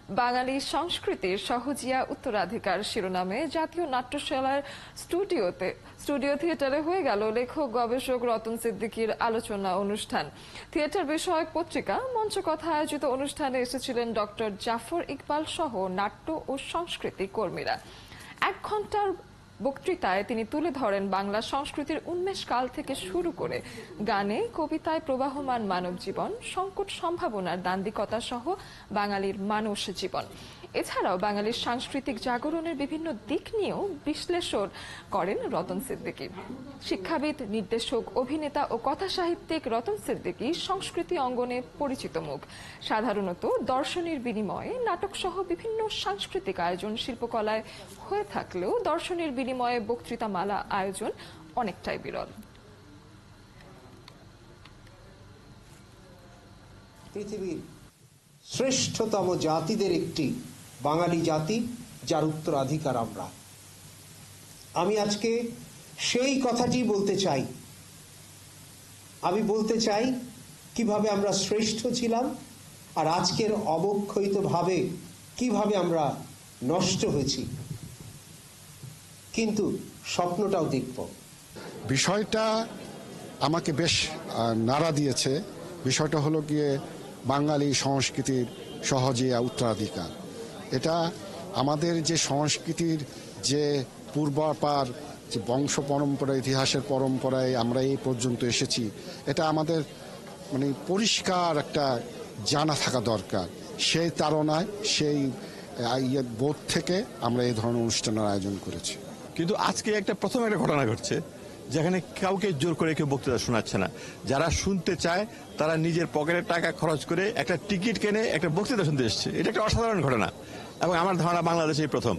বাঙালি সংস্কৃতির সহজিয়া উত্তরাধিকার শিরোনামে জাতীয় নাট্যশালার স্টুডিও থিয়েটারে হয়ে গেল লেখক গবেষক রতন সিদ্দিকীর আলোচনা অনুষ্ঠান। থিয়েটার বিষয়ক পত্রিকা মঞ্চকথা আয়োজিত অনুষ্ঠানে এসেছিলেন ডক্টর জাফর ইকবাল সহ নাট্য ও সংস্কৃতি কর্মীরা। 1 ঘণ্টার বক্তৃতায় তিনি তুলে ধরেন বাংলা সংস্কৃতির উন্মেষকাল থেকে শুরু করে গানে কবিতায় প্রবাহমান মানব জীবন, সংকট সম্ভাবনার দান্দিকতা সহ বাঙালির মানুষ জীবন। এছাড়াও বাঙালির সাংস্কৃতিক জাগরণের বিভিন্ন দিক নিয়েও বিশ্লেষণ করেন রতন সিদ্দিকী। শিক্ষাবিদ, নির্দেশক, অভিনেতা ও কথাসাহিত্যিক রতন সিদ্দিকী সংস্কৃতি অঙ্গনে পরিচিত মুখ। সাধারণত দর্শনের বিনিময়ে নাটক সহ বিভিন্ন সাংস্কৃতিক আয়োজন শিল্পকলায় হয়ে থাকলেও দর্শনের বিনিময়ে বক্তৃতামালা আয়োজন অনেকটাই বিরল। পৃথিবীর শ্রেষ্ঠতম জাতিদের একটি বাঙালি জাতি, যার উত্তরাধিকার আমরা। আমি আজকে সেই কথাটি বলতে চাই। আমি বলতে চাই কিভাবে আমরা শ্রেষ্ঠ ছিলাম আর আজকের অবক্ষয়িতভাবে কিভাবে আমরা নষ্ট হয়েছি, কিন্তু স্বপ্নটাও দেখব। বিষয়টা আমাকে বেশ নাড়া দিয়েছে। বিষয়টা হলো গিয়ে বাঙালি সংস্কৃতির সহজিয়া উত্তরাধিকার। এটা আমাদের যে সংস্কৃতির যে পূর্বাপার যে বংশ পরম্পরা, ইতিহাসের পরম্পরায় আমরা এই পর্যন্ত এসেছি, এটা আমাদের পরিষ্কার একটা জানা থাকা দরকার। সেই তাড়নায় সেই বোধ থেকে আমরা এই ধরনের অনুষ্ঠানের আয়োজন করেছি। কিন্তু আজকে প্রথম একটা ঘটনা ঘটছে, যেখানে কাউকে জোর করে কেউ বক্তৃতা শোনাচ্ছে না। যারা শুনতে চায় তারা নিজের পকেটের টাকা খরচ করে একটা টিকিট কিনে একটা বক্তৃতা শুনতে এসছে। এটা একটা অসাধারণ ঘটনা এবং আমার ধারণা বাংলাদেশেই প্রথম।